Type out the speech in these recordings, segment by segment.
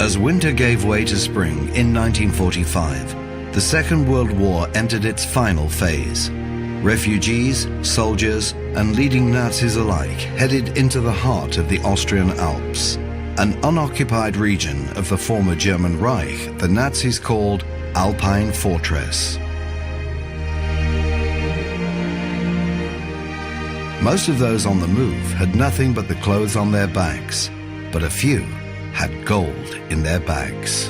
As winter gave way to spring in 1945, the Second World War entered its final phase. Refugees, soldiers, and leading Nazis alike headed into the heart of the Austrian Alps, an unoccupied region of the former German Reich the Nazis called Alpine Fortress. Most of those on the move had nothing but the clothes on their backs, but a few had gold in their bags.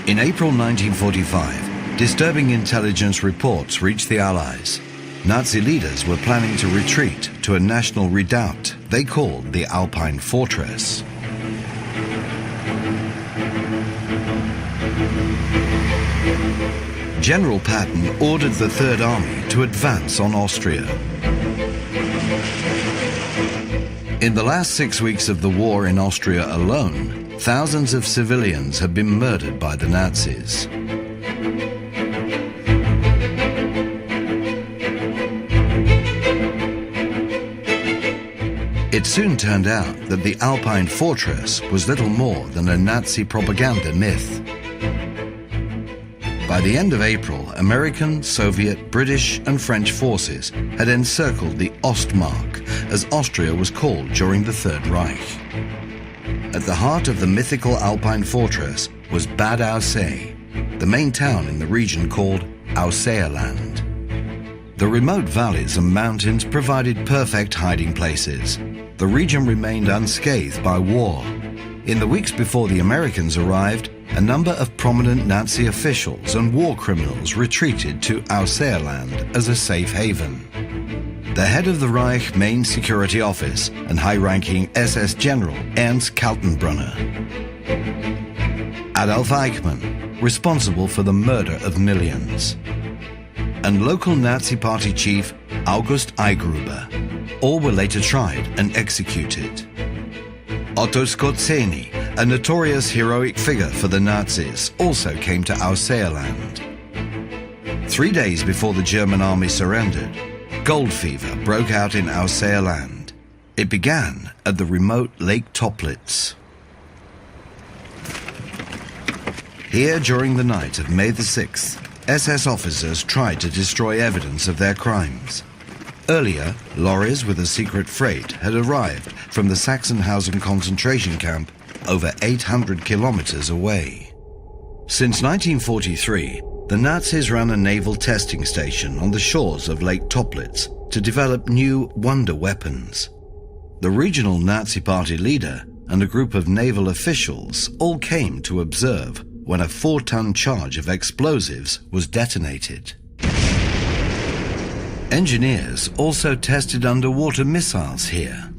In April 1945, disturbing intelligence reports reached the Allies. Nazi leaders were planning to retreat to a national redoubt they called the Alpine Fortress. General Patton ordered the Third Army to advance on Austria. In the last 6 weeks of the war in Austria alone, thousands of civilians had been murdered by the Nazis. It soon turned out that the Alpine Fortress was little more than a Nazi propaganda myth. By the end of April, American, Soviet, British and French forces had encircled the Ostmark, as Austria was called during the Third Reich. At the heart of the mythical Alpine Fortress was Bad Aussee, the main town in the region called Ausseerland. The remote valleys and mountains provided perfect hiding places. The region remained unscathed by war. In the weeks before the Americans arrived, a number of prominent Nazi officials and war criminals retreated to Ausseerland as a safe haven. The head of the Reich Main Security Office and high-ranking SS General Ernst Kaltenbrunner. Adolf Eichmann, responsible for the murder of millions. And local Nazi Party chief August Eigruber. All were later tried and executed. Otto Skorzeny, a notorious heroic figure for the Nazis, also came to Ausseerland. 3 days before the German army surrendered, gold fever broke out in Ausseerland. It began at the remote Lake Toplitz. Here, during the night of May the 6th, SS officers tried to destroy evidence of their crimes. Earlier, lorries with a secret freight had arrived from the Sachsenhausen concentration camp over 800 kilometers away. Since 1943, the Nazis ran a naval testing station on the shores of Lake Toplitz to develop new wonder weapons. The regional Nazi Party leader and a group of naval officials all came to observe when a 4-ton charge of explosives was detonated. Engineers also tested underwater missiles here.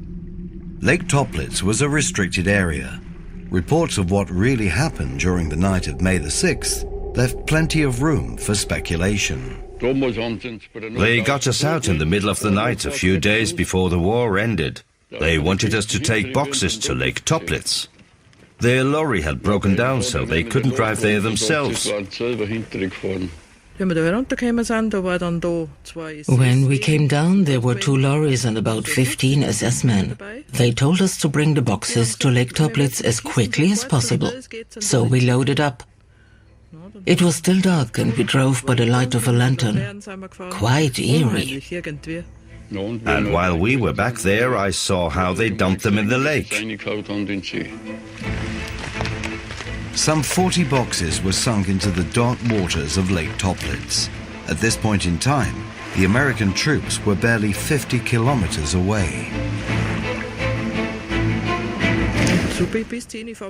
Lake Toplitz was a restricted area. Reports of what really happened during the night of May the 6th left plenty of room for speculation. They got us out in the middle of the night a few days before the war ended. They wanted us to take boxes to Lake Toplitz. Their lorry had broken down, so they couldn't drive there themselves. When we came down, there were 2 lorries and about 15 SS men. They told us to bring the boxes to Lake Toplitz as quickly as possible. So we loaded up. It was still dark and we drove by the light of a lantern. Quite eerie. And while we were back there, I saw how they dumped them in the lake. Some 40 boxes were sunk into the dark waters of Lake Toplitz. At this point in time, the American troops were barely 50 kilometers away.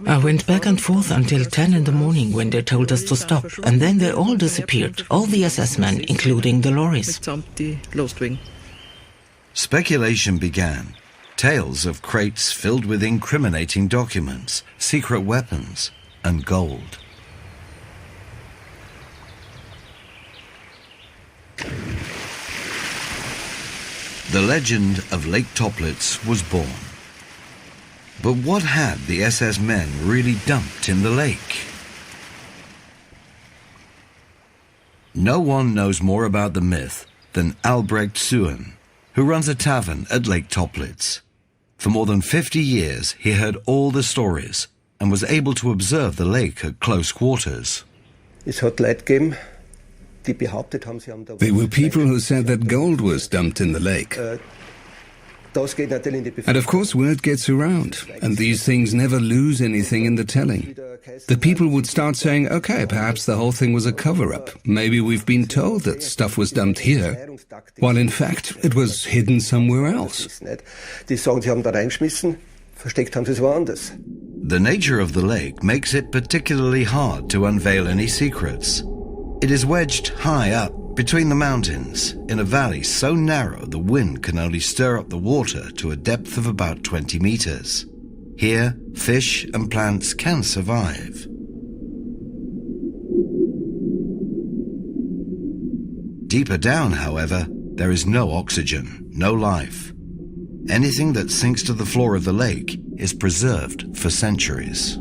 I went back and forth until 10 in the morning when they told us to stop, and then they all disappeared, all the SS men, including the lorries. Speculation began. Tales of crates filled with incriminating documents, secret weapons, and gold. The legend of Lake Toplitz was born. But what had the SS men really dumped in the lake? No one knows more about the myth than Albrecht Suhen, who runs a tavern at Lake Toplitz. For more than 50 years, he heard all the stories and was able to observe the lake at close quarters. There were people who said that gold was dumped in the lake. And of course word gets around, and these things never lose anything in the telling. The people would start saying, okay, perhaps the whole thing was a cover-up. Maybe we've been told that stuff was dumped here, while in fact it was hidden somewhere else. The nature of the lake makes it particularly hard to unveil any secrets. It is wedged high up between the mountains, in a valley so narrow the wind can only stir up the water to a depth of about 20 meters. Here, fish and plants can survive. Deeper down, however, there is no oxygen, no life. Anything that sinks to the floor of the lake is preserved for centuries.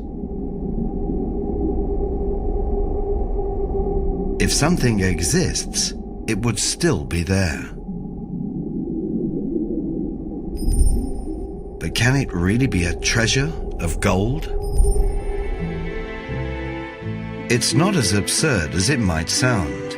If something exists, it would still be there. But can it really be a treasure of gold? It's not as absurd as it might sound.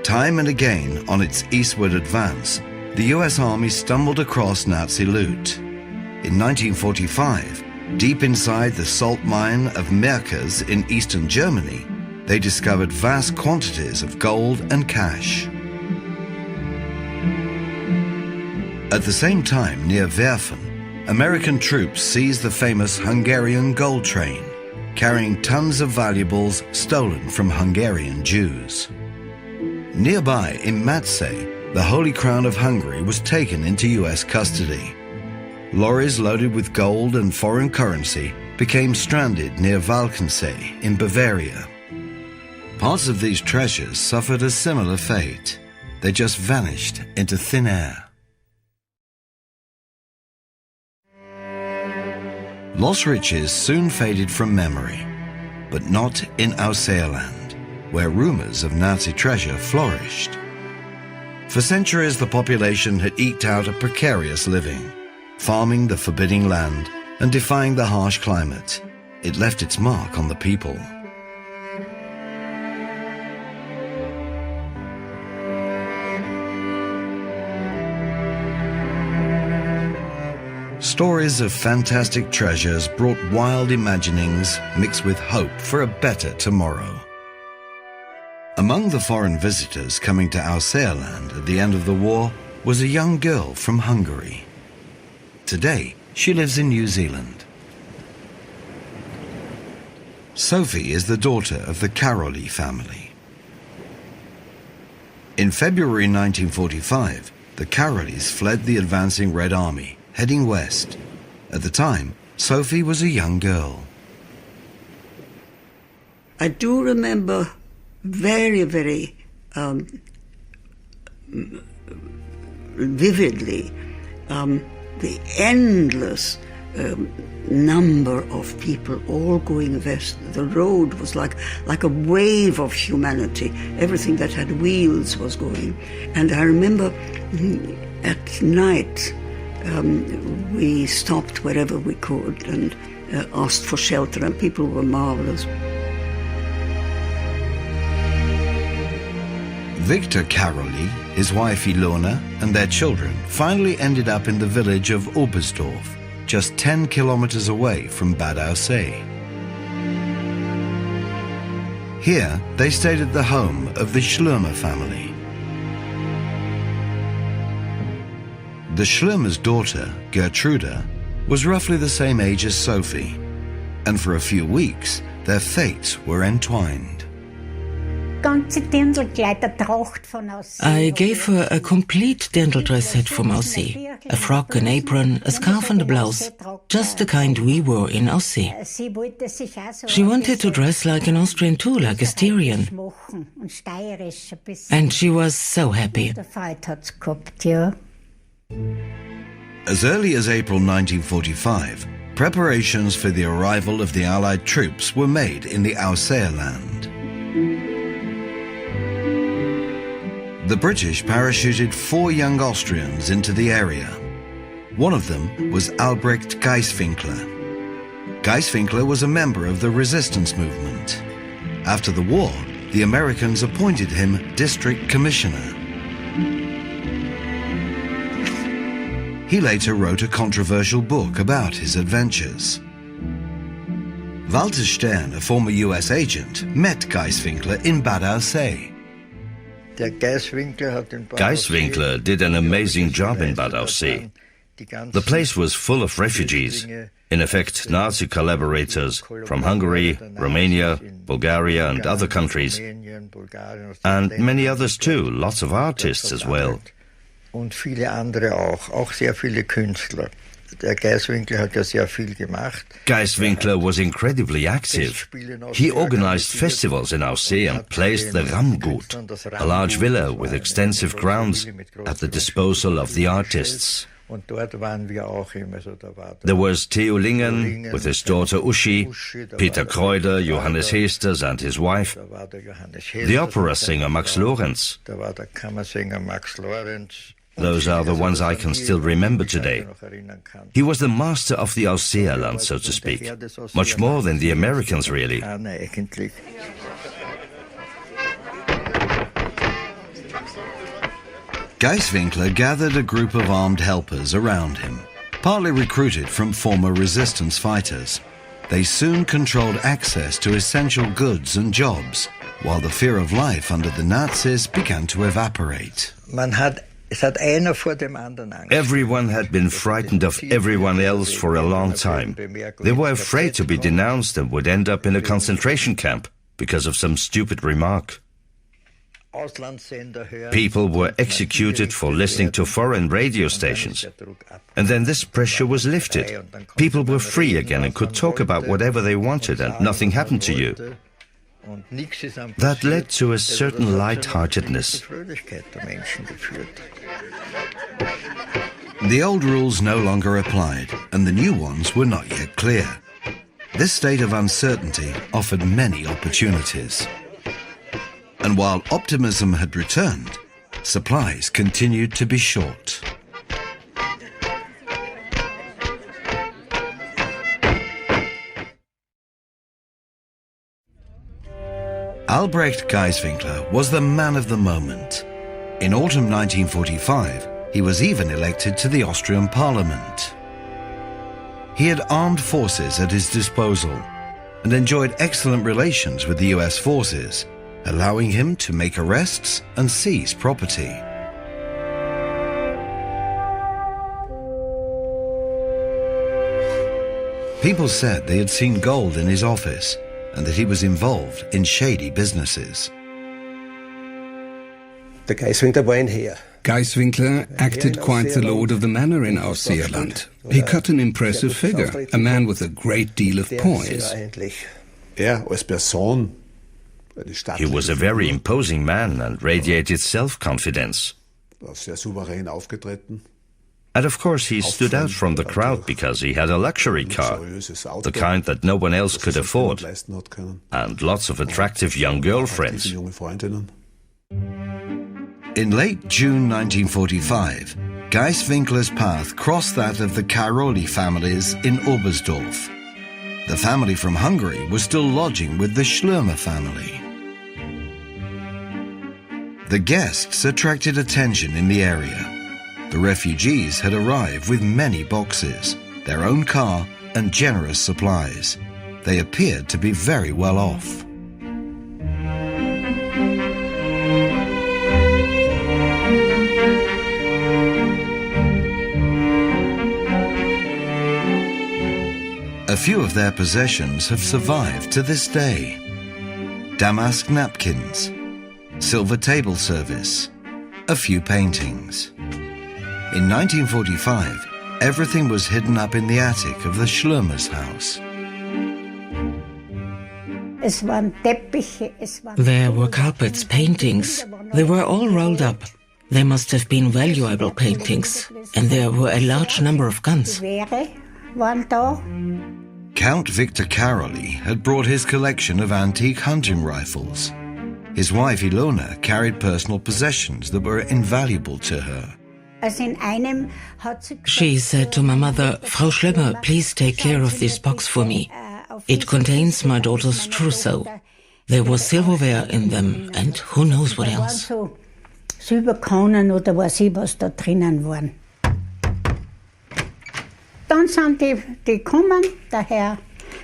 Time and again on its eastward advance, the US Army stumbled across Nazi loot. In 1945, deep inside the salt mine of Merkers in eastern Germany, they discovered vast quantities of gold and cash. At the same time, near Werfen, American troops seized the famous Hungarian gold train, carrying tons of valuables stolen from Hungarian Jews. Nearby, in Matsay, the Holy Crown of Hungary was taken into US custody. Lorries loaded with gold and foreign currency became stranded near Walchensee in Bavaria. Parts of these treasures suffered a similar fate. They just vanished into thin air. Lost riches soon faded from memory, but not in Ausseerland, where rumors of Nazi treasure flourished. For centuries, the population had eked out a precarious living, farming the forbidding land and defying the harsh climate. It left its mark on the people. Stories of fantastic treasures brought wild imaginings mixed with hope for a better tomorrow. Among the foreign visitors coming to Ausseerland at the end of the war was a young girl from Hungary. Today, she lives in New Zealand. Sophie is the daughter of the Karolyi family. In February 1945, the Karolyis fled the advancing Red Army, heading west. At the time, Sophie was a young girl. I do remember very, very vividly the endless number of people all going west. The road was like a wave of humanity. Everything that had wheels was going. And I remember at night, we stopped wherever we could and asked for shelter, and people were marvelous. Victor Karolyi, his wife Ilona, and their children finally ended up in the village of Oberstdorf, just 10 kilometers away from Bad Aussee. Here, they stayed at the home of the Schlürmer family. The Schlürmer's daughter, Gertrude, was roughly the same age as Sophie, and for a few weeks, their fates were entwined. I gave her a complete dental dress set from Aussee, a frock, an apron, a scarf and a blouse, just the kind we wore in Aussee. She wanted to dress like an Austrian too, like a Styrian. And she was so happy. As early as April 1945, preparations for the arrival of the Allied troops were made in the Ausseerland. The British parachuted 4 young Austrians into the area. One of them was Albrecht Geiswinkler. Geiswinkler was a member of the resistance movement. After the war, the Americans appointed him district commissioner. He later wrote a controversial book about his adventures. Walter Stern, a former US agent, met Geiswinkler in Bad Aussee. Geiswinkler did an amazing job in Bad Aussee. The place was full of refugees, in effect Nazi collaborators from Hungary, Romania, Bulgaria and other countries, and many others too, lots of artists as well. Geiswinkler was incredibly active. He organized festivals in Aussee and placed the Ramgut, a large villa with extensive grounds, at the disposal of the artists. There was Theo Lingen with his daughter Uschi, Peter Kreuder, Johannes Heesters and his wife, the opera singer Max Lorenz. Those are the ones I can still remember today. He was the master of the Ausseerland, so to speak. Much more than the Americans, really. Geiswinkler gathered a group of armed helpers around him, partly recruited from former resistance fighters. They soon controlled access to essential goods and jobs, while the fear of life under the Nazis began to evaporate. Everyone had been frightened of everyone else for a long time. They were afraid to be denounced and would end up in a concentration camp because of some stupid remark. People were executed for listening to foreign radio stations. And then this pressure was lifted. People were free again and could talk about whatever they wanted and nothing happened to you. That led to a certain lightheartedness. The old rules no longer applied, and the new ones were not yet clear. This state of uncertainty offered many opportunities. And while optimism had returned, supplies continued to be short. Albrecht Geiswinkler was the man of the moment. In autumn 1945, he was even elected to the Austrian parliament. He had armed forces at his disposal and enjoyed excellent relations with the US forces, allowing him to make arrests and seize property. People said they had seen gold in his office and that he was involved in shady businesses. Geiswinkler acted quite the lord of the manor in Ausseerland. He cut an impressive figure, a man with a great deal of poise. He was a very imposing man and radiated self-confidence. And of course he stood out from the crowd because he had a luxury car, the kind that no one else could afford, and lots of attractive young girlfriends. In late June 1945, Geiswinkler's path crossed that of the Karoli families in Oberstdorf. The family from Hungary was still lodging with the Schlömer family. The guests attracted attention in the area. The refugees had arrived with many boxes, their own car and generous supplies. They appeared to be very well off. A few of their possessions have survived to this day. Damask napkins, silver table service, a few paintings. In 1945, everything was hidden up in the attic of the Schlömer's house. There were carpets, paintings. They were all rolled up. They must have been valuable paintings. And there were a large number of guns. waren da. Count Victor Karolyi had brought his collection of antique hunting rifles. His wife Ilona carried personal possessions that were invaluable to her. She said to my mother, Frau Schlemmer, please take care of this box for me. It contains my daughter's trousseau. There was silverware in them and who knows what else. Silberkronen oder was ich was da drinnen waren. Dann sind die gekommen, der Herr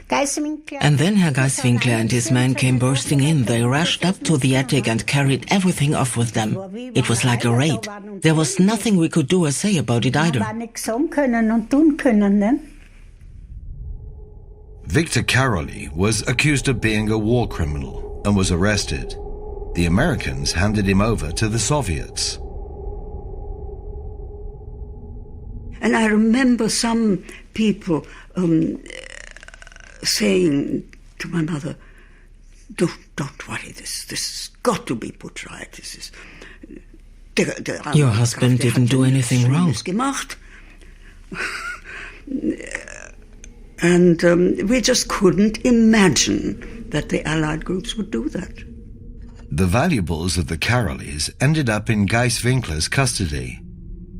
Geiswinkler. And then Herr Geiswinkler and his men came bursting in. They rushed up to the attic and carried everything off with them. It was like a raid. There was nothing we could do or say about it either. Victor Karolyi was accused of being a war criminal and was arrested. The Americans handed him over to the Soviets. And I remember some people saying to my mother, don't worry, this has got to be put right. This is, your husband didn't do anything wrong. And we just couldn't imagine that the Allied groups would do that. The valuables of the Karolyis ended up in Geiswinkler's custody.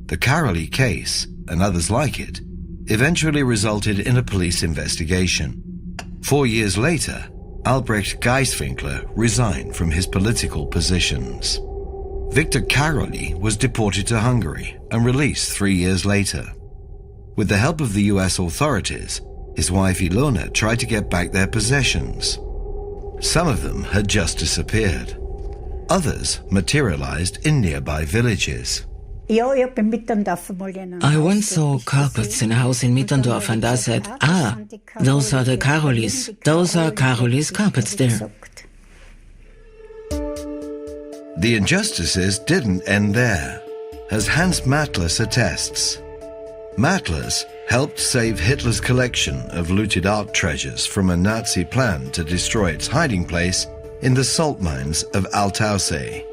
The Karolyi case, and others like it, eventually resulted in a police investigation. 4 years later, Albrecht Geiswinkler resigned from his political positions. Victor Karolyi was deported to Hungary and released 3 years later. With the help of the US authorities, his wife Ilona tried to get back their possessions. Some of them had just disappeared. Others materialized in nearby villages. I once saw carpets in a house in Mitterndorf and I said, those are the Karolyis. Those are Karolyis carpets there. The injustices didn't end there, as Hans Matlers attests. Matlers helped save Hitler's collection of looted art treasures from a Nazi plan to destroy its hiding place in the salt mines of Altaussee.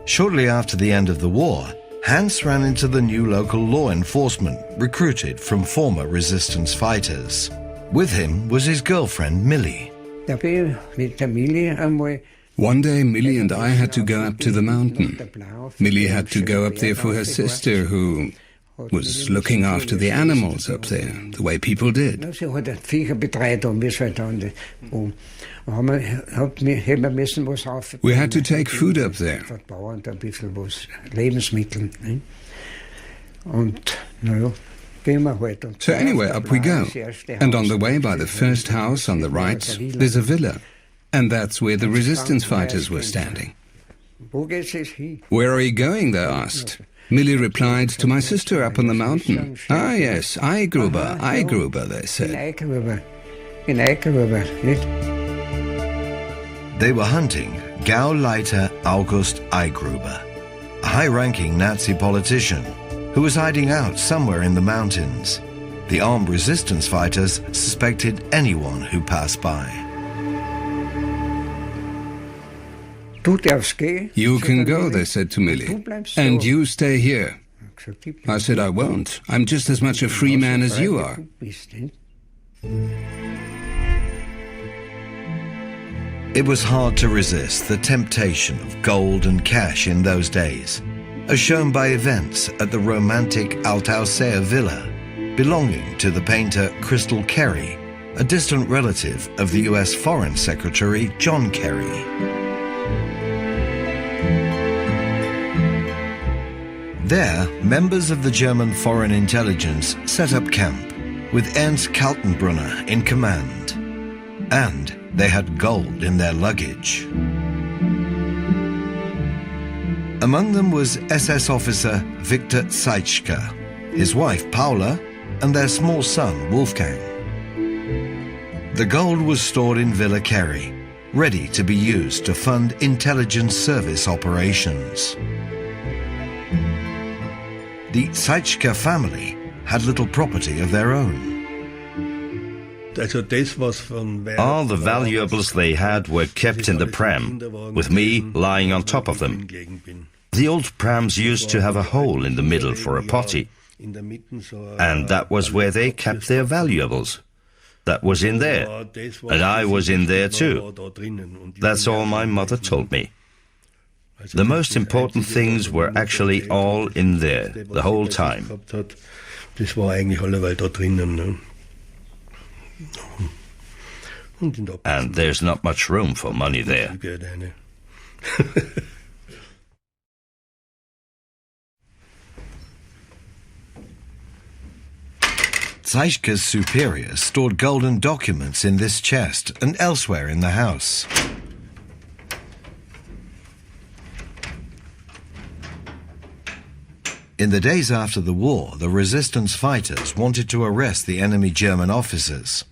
Shortly after the end of the war, Hans ran into the new local law enforcement recruited from former resistance fighters. With him was his girlfriend Millie. One day Millie and I had to go up to the mountain. Millie had to go up there for her sister, who was looking after the animals up there, the way people did. We had to take food up there. So anyway, up we go. And on the way by the first house on the right, there's a villa. And that's where the resistance fighters were standing. Where are you going? They asked. Millie replied, to my sister up on the mountain. Ah, yes, Eigruber, they said. They were hunting Gauleiter August Eigruber, a high-ranking Nazi politician who was hiding out somewhere in the mountains. The armed resistance fighters suspected anyone who passed by. You can go, they said to Millie, and you stay here. I said, I won't. I'm just as much a free man as you are. It was hard to resist the temptation of gold and cash in those days, as shown by events at the romantic Altaussee villa, belonging to the painter Crystal Kerry, a distant relative of the US Foreign Secretary John Kerry. There, members of the German Foreign Intelligence set up camp, with Ernst Kaltenbrunner in command. And they had gold in their luggage. Among them was SS officer Victor Zeitschka, his wife Paula, and their small son Wolfgang. The gold was stored in Villa Kerry, ready to be used to fund intelligence service operations. The Zeitschka family had little property of their own. All the valuables they had were kept in the pram, with me lying on top of them. The old prams used to have a hole in the middle for a potty, And that was where they kept their valuables. That was in there. And I was in there too. That's all my mother told me. The most important things were actually all in there, the whole time. And there's not much room for money there. Zeischke's superiors stored golden documents in this chest and elsewhere in the house. In the days after the war, the resistance fighters wanted to arrest the enemy German officers.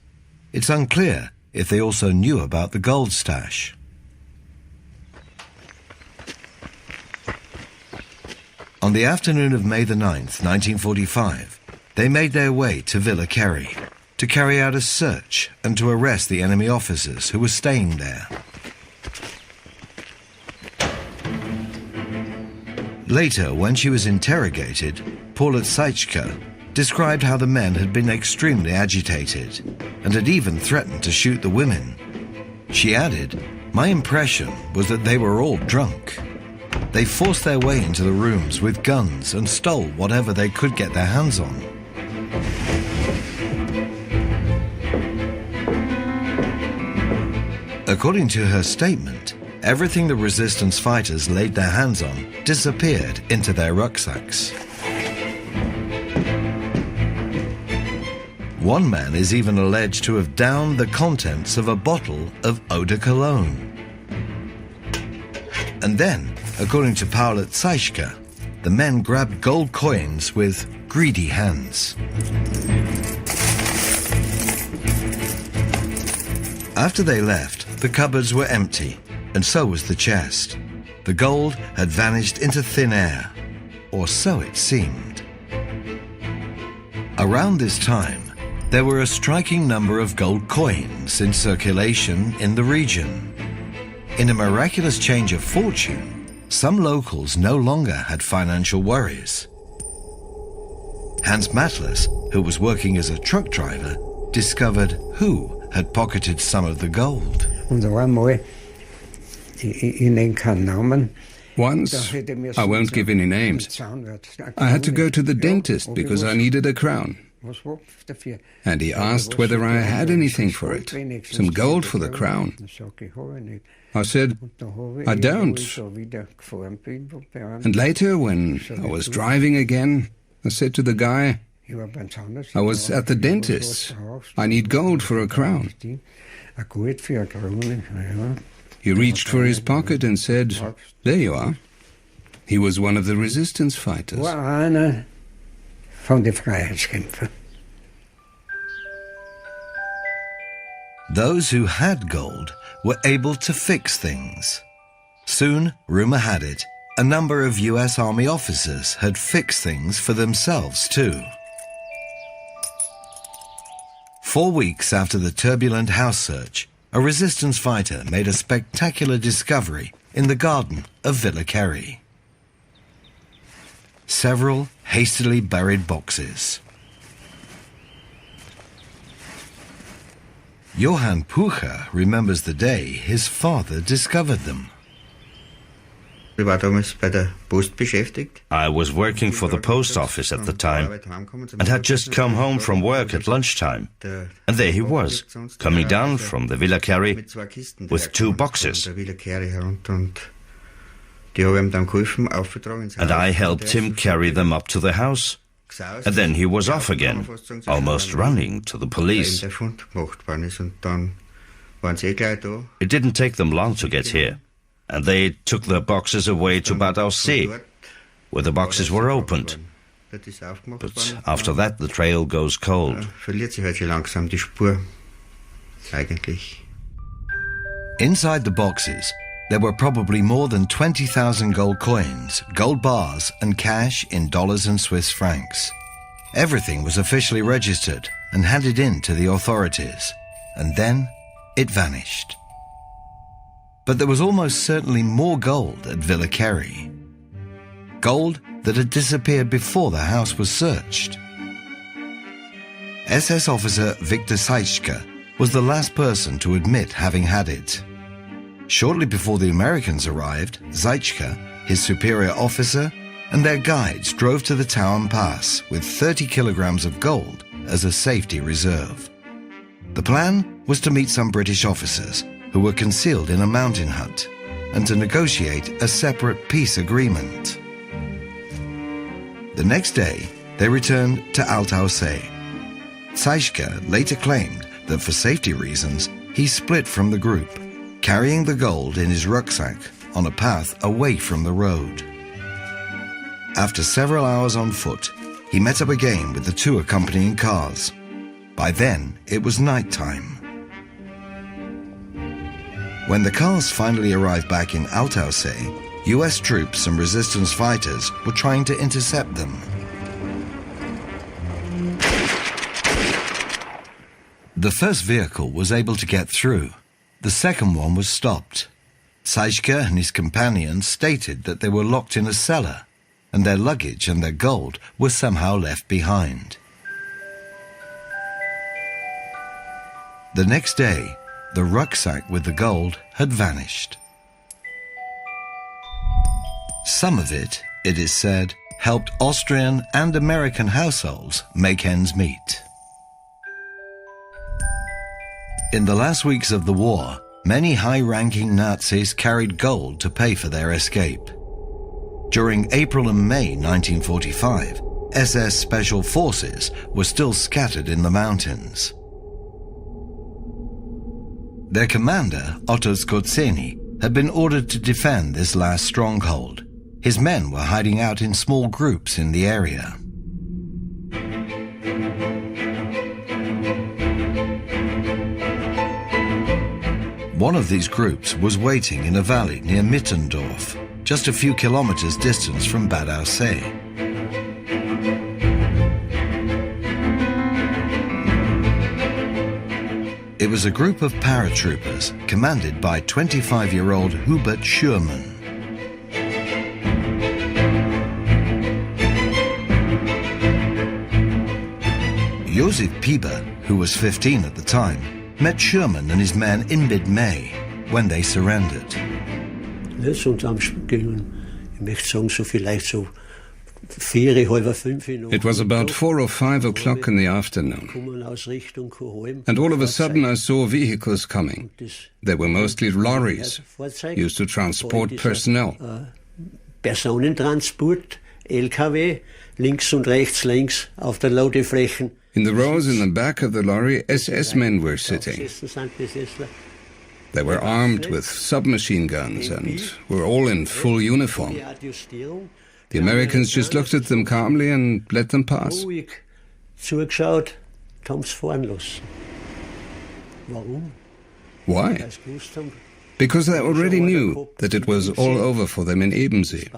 It's unclear if they also knew about the gold stash. On the afternoon of May the 9th, 1945, they made their way to Villa Kerry to carry out a search and to arrest the enemy officers who were staying there. Later, when she was interrogated, Paula Zeischke described how the men had been extremely agitated and had even threatened to shoot the women. She added, "My impression was that they were all drunk. They forced their way into the rooms with guns and stole whatever they could get their hands on." According to her statement, everything the resistance fighters laid their hands on disappeared into their rucksacks. One man is even alleged to have downed the contents of a bottle of eau de cologne. And then, according to Paula Zeischke, the men grabbed gold coins with greedy hands. After they left, the cupboards were empty, and so was the chest. The gold had vanished into thin air, or so it seemed. Around this time, there were a striking number of gold coins in circulation in the region. In a miraculous change of fortune, some locals no longer had financial worries. Hans Matlas, who was working as a truck driver, discovered who had pocketed some of the gold. Once, I won't give any names, I had to go to the dentist because I needed a crown. And he asked whether I had anything for it, some gold for the crown. I said, I don't. And later, when I was driving again, I said to the guy, I was at the dentist's. I need gold for a crown. He reached for his pocket and said, there you are. He was one of the resistance fighters. Those who had gold were able to fix things. Soon, rumor had it, a number of US Army officers had fixed things for themselves too. 4 weeks after the turbulent house search, a resistance fighter made a spectacular discovery in the garden of Villa Kerry. Several hastily buried boxes. Johann Pucher remembers the day his father discovered them. I was working for the post office at the time and had just come home from work at lunchtime. And there he was, coming down from the Villa Kerry with 2 boxes. And I helped him carry them up to the house. And then he was off again, almost running to the police. It didn't take them long to get here. And they took the boxes away to Bad Aussee, where the boxes were opened. But after that, the trail goes cold. Inside the boxes, there were probably more than 20,000 gold coins, gold bars, and cash in dollars and Swiss francs. Everything was officially registered and handed in to the authorities. And then it vanished. But there was almost certainly more gold at Villa Kerry. Gold that had disappeared before the house was searched. SS officer Victor Seischke was the last person to admit having had it. Shortly before the Americans arrived, Seischke, his superior officer, and their guides drove to the Tauern Pass with 30 kilograms of gold as a safety reserve. The plan was to meet some British officers who were concealed in a mountain hut and to negotiate a separate peace agreement. The next day, they returned to Altaussee. Seischke later claimed that for safety reasons, he split from the group, carrying the gold in his rucksack on a path away from the road. After several hours on foot, he met up again with the two accompanying cars. By then, it was night time. When the cars finally arrived back in Altaussee, US troops and resistance fighters were trying to intercept them. The first vehicle was able to get through. The second one was stopped. Seischke and his companions stated that they were locked in a cellar and their luggage and their gold were somehow left behind. The next day, the rucksack with the gold had vanished. Some of it, it is said, helped Austrian and American households make ends meet. In the last weeks of the war, many high-ranking Nazis carried gold to pay for their escape. During April and May 1945, SS Special Forces were still scattered in the mountains. Their commander, Otto Skorzeny, had been ordered to defend this last stronghold. His men were hiding out in small groups in the area. One of these groups was waiting in a valley near Mittendorf, just a few kilometers distance from Bad Aussee. It was a group of paratroopers commanded by 25-year-old Hubert Schürmann. Josef Pieper, who was 15 at the time, met Schürmann and his men in mid-May when they surrendered. It was about 4 or 5 o'clock in the afternoon, and all of a sudden I saw vehicles coming. They were mostly lorries, used to transport personnel. Personentransport, LKW, links und rechts längs auf der Ladeflächen. In the rows in the back of the lorry, SS men were sitting. They were armed with submachine guns and were all in full uniform. The Americans just looked at them calmly and let them pass. Why? Because they already knew that it was all over for them in Ebensee,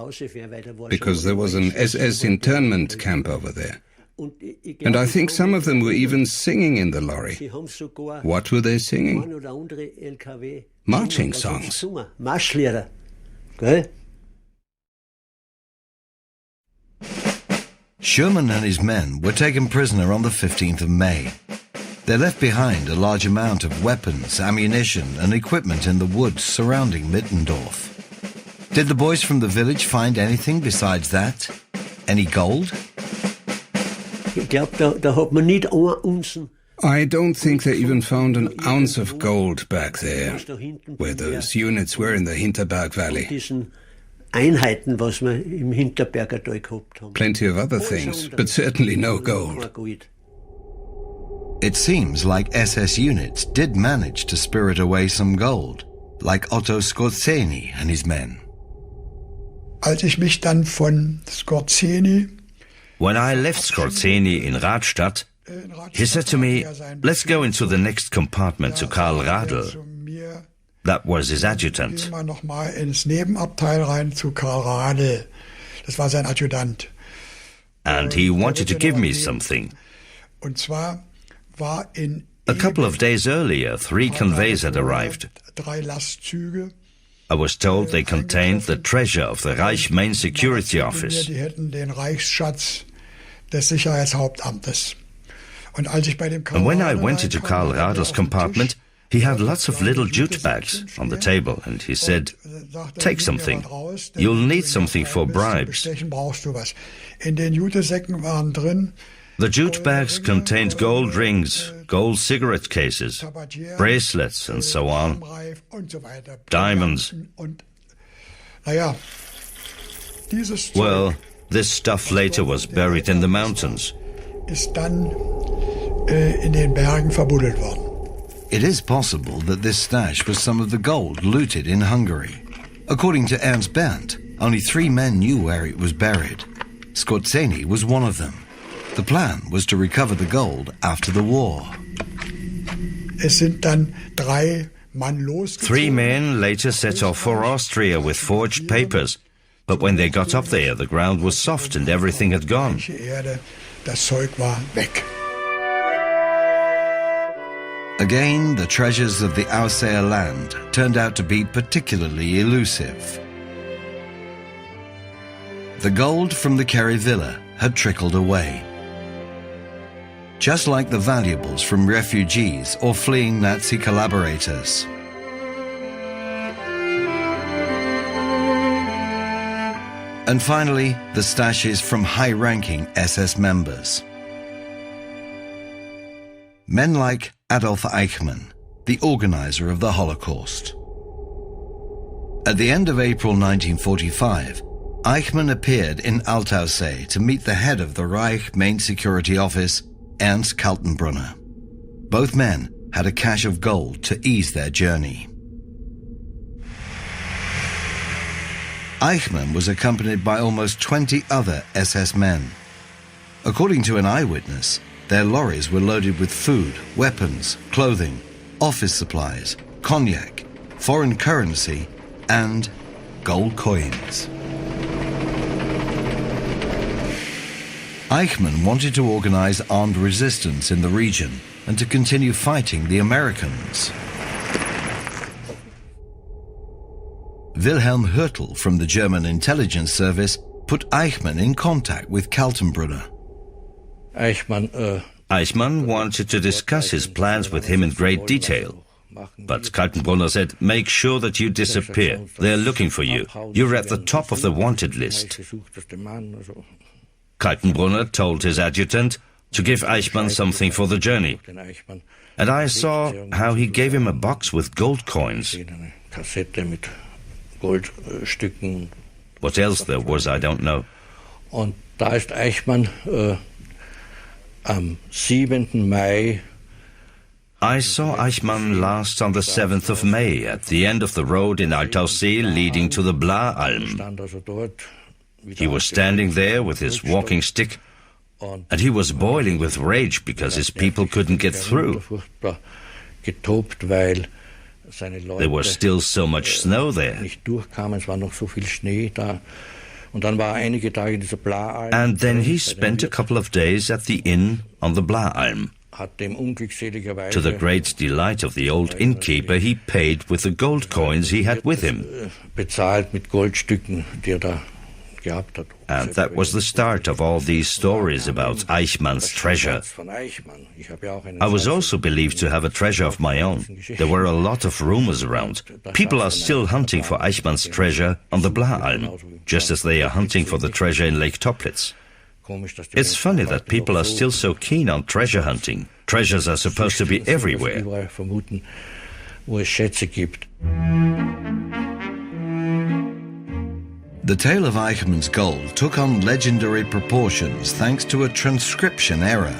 because there was an SS internment camp over there. And I think some of them were even singing in the lorry. What were they singing? Marching songs. Schürmann and his men were taken prisoner on the 15th of May. They left behind a large amount of weapons, ammunition, and equipment in the woods surrounding Mittendorf. Did the boys from the village find anything besides that? Any gold? I don't think they even found an ounce of gold back there, where those units were in the Hinterberg Valley. Plenty of other things, but certainly no gold. It seems like SS units did manage to spirit away some gold, like Otto Skorzeny and his men. When I left Skorzeny in Radstadt, he said to me, "Let's go into the next compartment to Karl Radl." That was his adjutant. And he wanted to give me something. A couple of days earlier, 3 conveys had arrived. I was told they contained the treasure of the Reich Main Security Office. Die hätten den Reichsschatz des Sicherheitshauptamtes. And when I went into Karl Radel's compartment, he had lots of little jute bags on the table, and he said, "Take something. You'll need something for bribes." The jute bags contained gold rings, gold cigarette cases, bracelets, and so on, diamonds. Well, this stuff later was buried in the mountains. It is possible that this stash was some of the gold looted in Hungary. According to Ernst Berndt, only 3 men knew where it was buried. Skorzeny was one of them. The plan was to recover the gold after the war. 3 men later set off for Austria with forged papers, but when they got up there, the ground was soft and everything had gone. Again, the treasures of the Auseer land turned out to be particularly elusive. The gold from the Kerry villa had trickled away, just like the valuables from refugees or fleeing Nazi collaborators. And finally, the stashes from high-ranking SS members. Men like Adolf Eichmann, the organizer of the Holocaust. At the end of April 1945, Eichmann appeared in Altaussee to meet the head of the Reich Main Security Office, Ernst Kaltenbrunner. Both men had a cache of gold to ease their journey. Eichmann was accompanied by almost 20 other SS men. According to an eyewitness, their lorries were loaded with food, weapons, clothing, office supplies, cognac, foreign currency, and gold coins. Eichmann wanted to organize armed resistance in the region and to continue fighting the Americans. Wilhelm Hürtel from the German intelligence service put Eichmann in contact with Kaltenbrunner. Eichmann wanted to discuss his plans with him in great detail. But Kaltenbrunner said, "Make sure that you disappear. They're looking for you. You're at the top of the wanted list." Kaltenbrunner told his adjutant to give Eichmann something for the journey. And I saw how he gave him a box with gold coins. What else there was, I don't know. Und da ist Eichmann am 7. Mai. I saw Eichmann last on the 7th of May at the end of the road in Altaussee leading to the Blahalm. He was standing there with his walking stick, and he was boiling with rage because his people couldn't get through. There was still so much snow there. And then he spent a couple of days at the inn on the Blahalm. To the great delight of the old innkeeper, he paid with the gold coins he had with him. And that was the start of all these stories about Eichmann's treasure. I was also believed to have a treasure of my own. There were a lot of rumors around. People are still hunting for Eichmann's treasure on the Blahalm, just as they are hunting for the treasure in Lake Toplitz. It's funny that people are still so keen on treasure hunting. Treasures are supposed to be everywhere. The tale of Eichmann's gold took on legendary proportions thanks to a transcription error.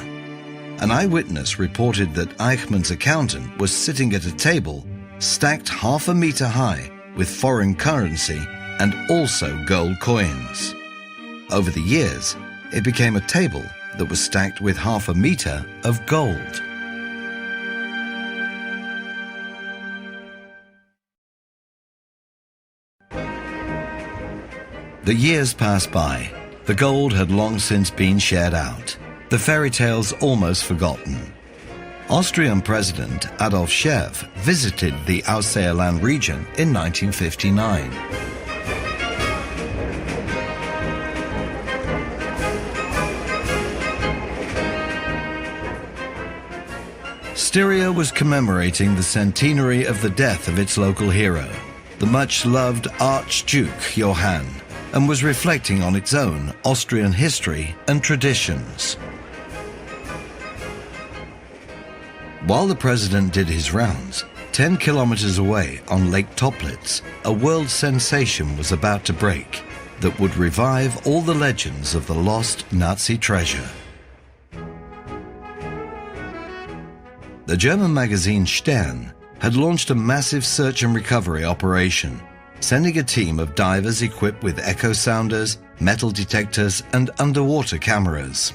An eyewitness reported that Eichmann's accountant was sitting at a table stacked half a meter high with foreign currency and also gold coins. Over the years, it became a table that was stacked with half a meter of gold. The years passed by. The gold had long since been shared out. The fairy tales almost forgotten. Austrian President Adolf Scherf visited the Ausseerland region in 1959. Styria was commemorating the centenary of the death of its local hero, the much-loved Archduke Johann, and was reflecting on its own Austrian history and traditions. While the president did his rounds, 10 kilometers away on Lake Toplitz, a world sensation was about to break that would revive all the legends of the lost Nazi treasure. The German magazine Stern had launched a massive search and recovery operation, sending a team of divers equipped with echo sounders, metal detectors, and underwater cameras.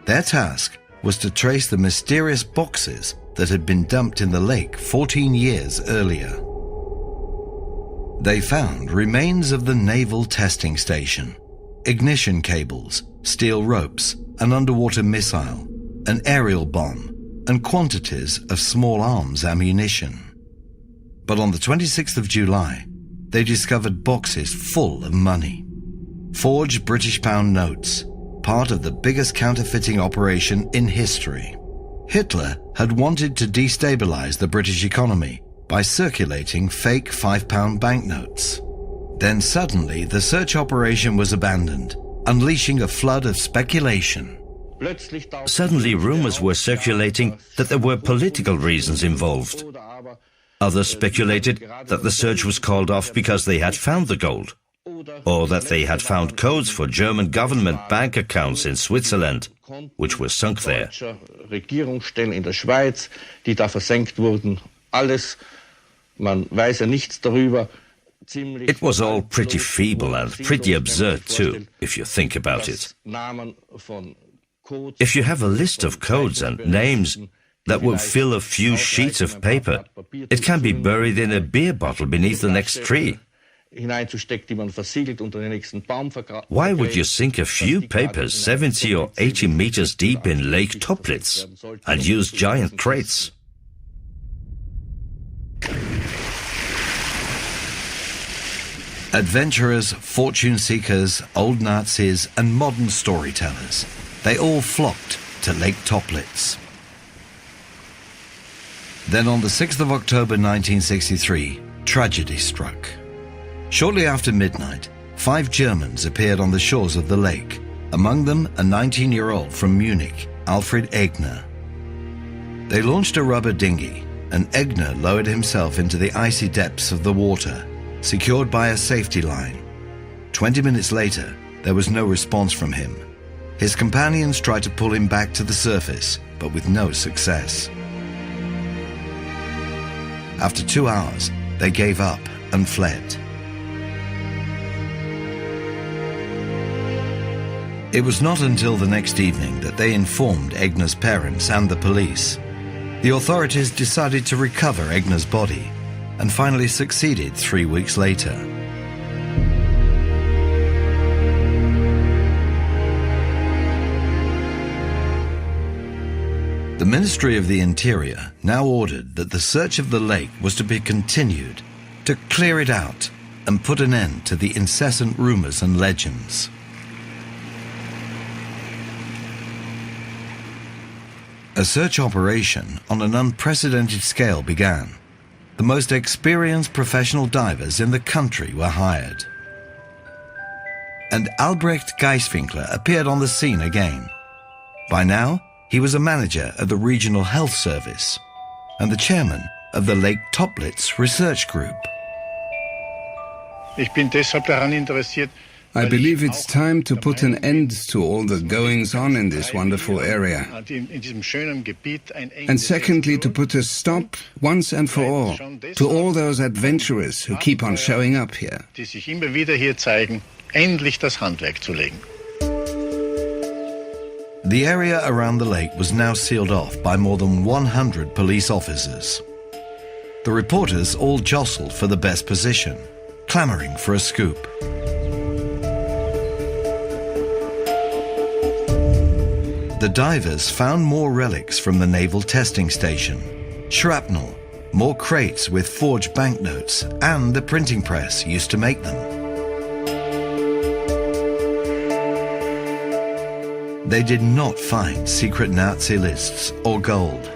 Their task was to trace the mysterious boxes that had been dumped in the lake 14 years earlier. They found remains of the naval testing station, ignition cables, steel ropes, an underwater missile, an aerial bomb, and quantities of small arms ammunition. But on the 26th of July, they discovered boxes full of money. Forged British pound notes, part of the biggest counterfeiting operation in history. Hitler had wanted to destabilize the British economy by circulating fake £5 banknotes. Then suddenly the search operation was abandoned, unleashing a flood of speculation. Suddenly rumors were circulating that there were political reasons involved. Others speculated that the search was called off because they had found the gold, or that they had found codes for German government bank accounts in Switzerland, which were sunk there. Regierungsstellen in der Schweiz, die da versenkt wurden. Alles, man weiß ja nichts darüber. It was all pretty feeble and pretty absurd too, if you think about it. If you have a list of codes and names that will fill a few sheets of paper, it can be buried in a beer bottle beneath the next tree. Why would you sink a few papers 70 or 80 meters deep in Lake Toplitz and use giant crates? Adventurers, fortune seekers, old Nazis, and modern storytellers, they all flocked to Lake Toplitz. Then on the 6th of October 1963, tragedy struck. Shortly after midnight, 5 Germans appeared on the shores of the lake, among them a 19-year-old from Munich, Alfred Egner. They launched a rubber dinghy, and Egner lowered himself into the icy depths of the water, secured by a safety line. 20 minutes later, there was no response from him. His companions tried to pull him back to the surface, but with no success. After 2 hours, they gave up and fled. It was not until the next evening that they informed Egner's parents and the police. The authorities decided to recover Egner's body and finally succeeded 3 weeks later. The Ministry of the Interior now ordered that the search of the lake was to be continued, to clear it out and put an end to the incessant rumors and legends. A search operation on an unprecedented scale began. The most experienced professional divers in the country were hired. And Albrecht Geiswinkler appeared on the scene again. By now, he was a manager of the Regional Health Service and the chairman of the Lake Toplitz Research Group. I believe it's time to put an end to all the goings-on in this wonderful area. And secondly, to put a stop, once and for all, to all those adventurers who keep on showing up here. The area around the lake was now sealed off by more than 100 police officers. The reporters all jostled for the best position, clamoring for a scoop. the divers found more relics from the naval testing station. Shrapnel, more crates with forged banknotes, and the printing press used to make them. They did not find secret Nazi lists or gold.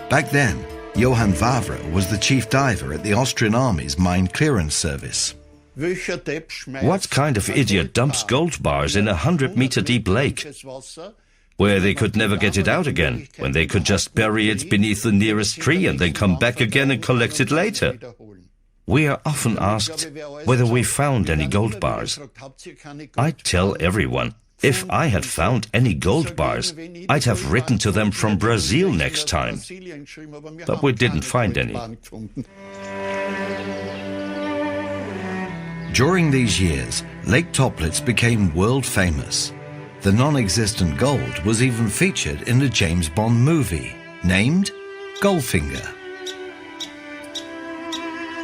Back then, Johann Wawra was the chief diver at the Austrian Army's mine clearance service. What kind of idiot dumps gold bars in a 100-meter deep lake, where they could never get it out again, when they could just bury it beneath the nearest tree and then come back again and collect it later? We are often asked whether we found any gold bars. I tell everyone, if I had found any gold bars, I'd have written to them from Brazil next time. But we didn't find any. During these years, Lake Toplitz became world famous. The non-existent gold was even featured in a James Bond movie, named Goldfinger.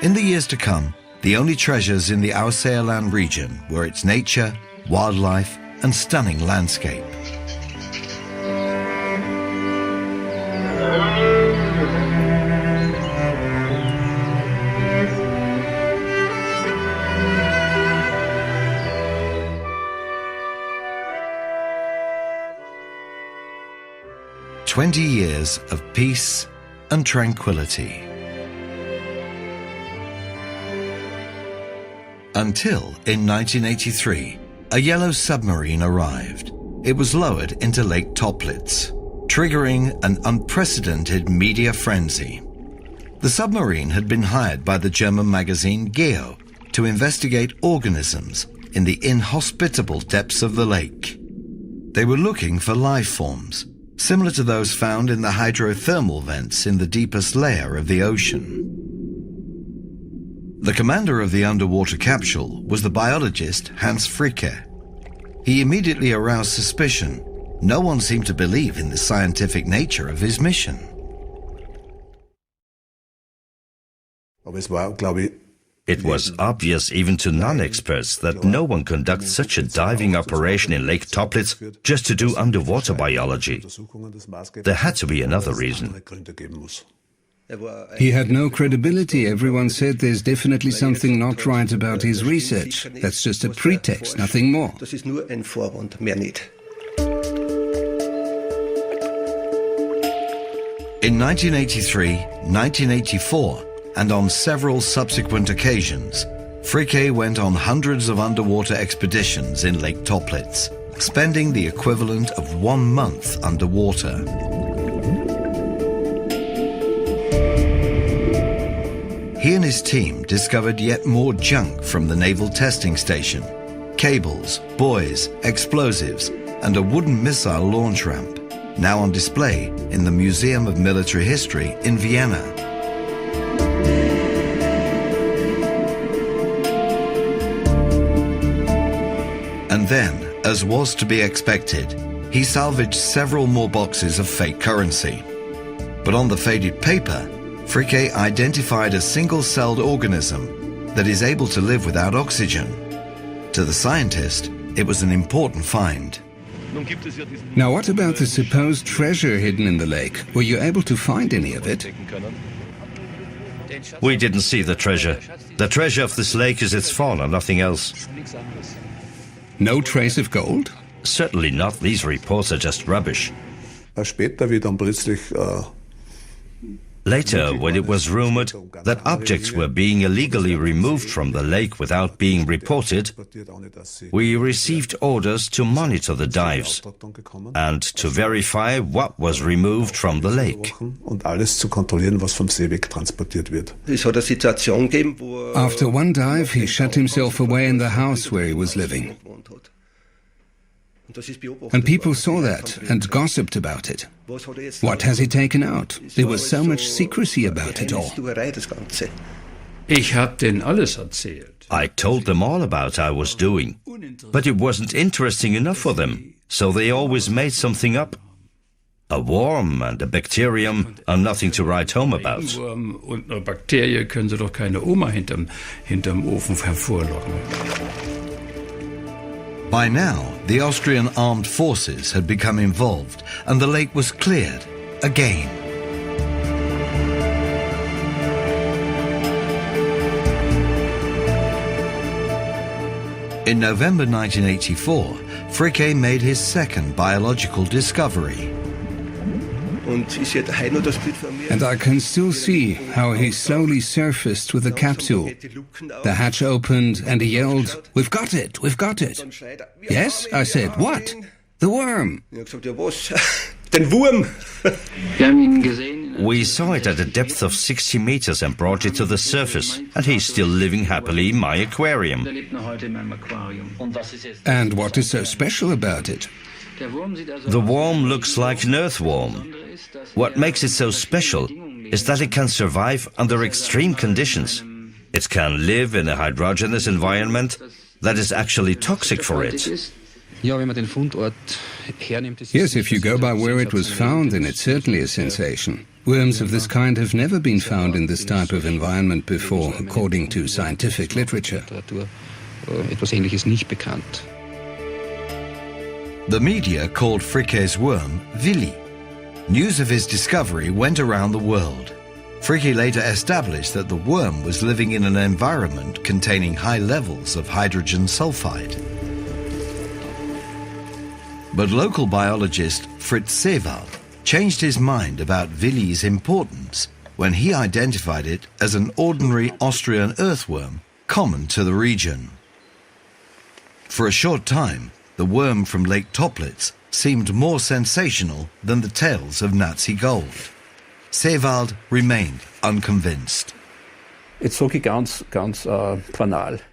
In the years to come, the only treasures in the Ausseerland region were its nature, wildlife, and stunning landscape. "20 years of peace and tranquility." Until in 1983, a yellow submarine arrived. It was lowered into Lake Toplitz, triggering an unprecedented media frenzy. The submarine had been hired by the German magazine Geo to investigate organisms in the inhospitable depths of the lake. They were looking for life forms, similar to those found in the hydrothermal vents in the deepest layer of the ocean. The commander of the underwater capsule was the biologist Hans Fricke. He immediately aroused suspicion. No one seemed to believe in the scientific nature of his mission. It was obvious even to non-experts that no one conducts such a diving operation in Lake Toplitz just to do underwater biology. There had to be another reason. He had no credibility. Everyone said there's definitely something not right about his research. That's just a pretext, nothing more. In 1983, 1984, and on several subsequent occasions, Fricke went on hundreds of underwater expeditions in Lake Toplitz, spending the equivalent of 1 month underwater. He and his team discovered yet more junk from the naval testing station: cables, buoys, explosives, and a wooden missile launch ramp, now on display in the Museum of Military History in Vienna. And then, as was to be expected, he salvaged several more boxes of fake currency. But on the faded paper, Fricke identified a single-celled organism that is able to live without oxygen. To the scientist, it was an important find. Now, what about the supposed treasure hidden in the lake? Were you able to find any of it? We didn't see the treasure. The treasure of this lake is its fauna, nothing else. No trace of gold? Certainly not. These reports are just rubbish. Later, when it was rumored that objects were being illegally removed from the lake without being reported, we received orders to monitor the dives and to verify what was removed from the lake. After one dive, he shut himself away in the house where he was living. And people saw that and gossiped about it. What has he taken out? There was so much secrecy about it all. I told them all about what I was doing, but it wasn't interesting enough for them, so they always made something up. A worm and a bacterium are nothing to write home about. Können Sie doch keine Oma hinterm Ofen hervorlocken. By now, the Austrian armed forces had become involved and the lake was cleared again. In November 1984, Fricke made his second biological discovery. And I can still see how he slowly surfaced with the capsule. The hatch opened and he yelled, "We've got it, we've got it." "Yes," I said, "what?" "The worm." We saw it at a depth of 60 meters and brought it to the surface, and he's still living happily in my aquarium. And what is so special about it? The worm looks like an earthworm. What makes it so special is that it can survive under extreme conditions. It can live in a hydrogenous environment that is actually toxic for it. Yes, if you go by where it was found, then it's certainly a sensation. Worms of this kind have never been found in this type of environment before, according to scientific literature. The media called Fricke's worm Willy. News of his discovery went around the world. Fricke later established that the worm was living in an environment containing high levels of hydrogen sulfide. But local biologist Fritz Seewald changed his mind about Willy's importance when he identified it as an ordinary Austrian earthworm common to the region. For a short time, the worm from Lake Toplitz seemed more sensational than the tales of Nazi gold. Seewald remained unconvinced.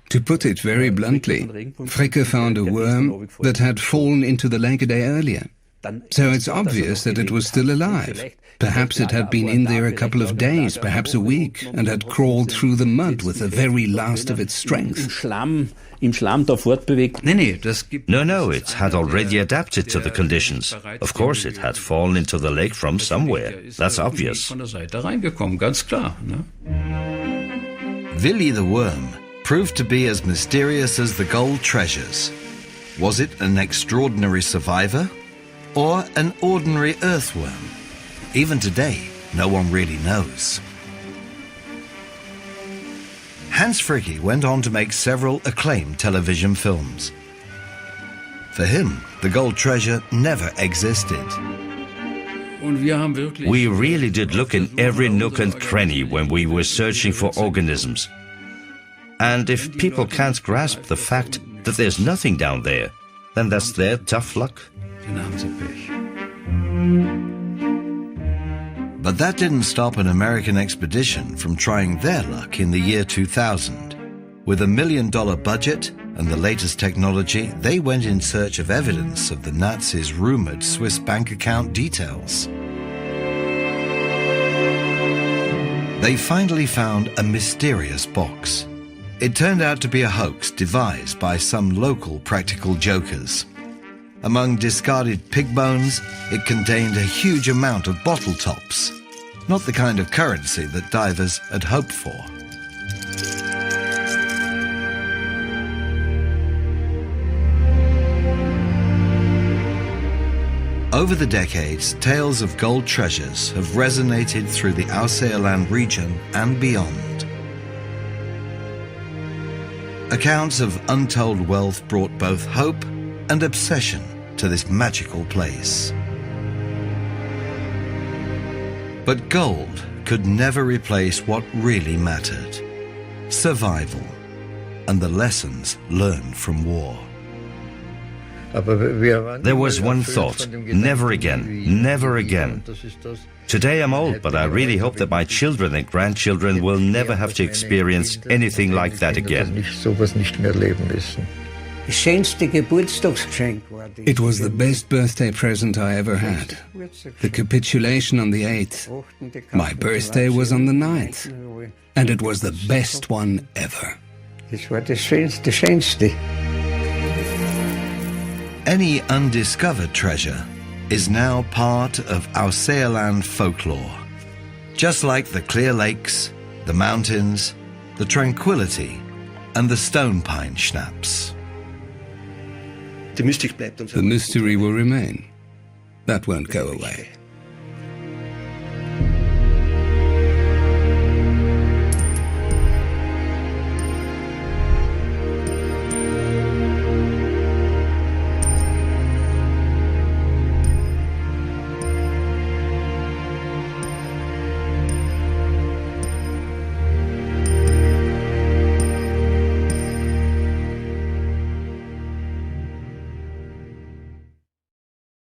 To put it very bluntly, Fricke found a worm that had fallen into the lake a day earlier. So it's obvious that it was still alive. Perhaps it had been in there a couple of days, perhaps a week, and had crawled through the mud with the very last of its strength. No, it had already adapted to the conditions. Of course, it had fallen into the lake from somewhere. That's obvious. Willy the worm proved to be as mysterious as the gold treasures. Was it an extraordinary survivor or an ordinary earthworm? Even today, no one really knows. Hans Fricke went on to make several acclaimed television films. For him, the gold treasure never existed. We really did look in every nook and cranny when we were searching for organisms. And if people can't grasp the fact that there's nothing down there, then that's their tough luck. But that didn't stop an American expedition from trying their luck in the year 2000. With $1 million budget and the latest technology, they went in search of evidence of the Nazis' rumored Swiss bank account details. They finally found a mysterious box. It turned out to be a hoax devised by some local practical jokers. Among discarded pig bones, it contained a huge amount of bottle tops, not the kind of currency that divers had hoped for. Over the decades, tales of gold treasures have resonated through the Ausseerland region and beyond. Accounts of untold wealth brought both hope and obsession to this magical place. But gold could never replace what really mattered: survival and the lessons learned from war. There was one thought: never again, never again. Today I'm old, but I really hope that my children and grandchildren will never have to experience anything like that again. It was the best birthday present I ever had. The capitulation on the 8th. My birthday was on the 9th. And it was the best one ever. Any undiscovered treasure is now part of Ausseerland folklore. Just like the clear lakes, the mountains, the tranquility, and the stone pine schnapps. The mystery will remain. That won't go away.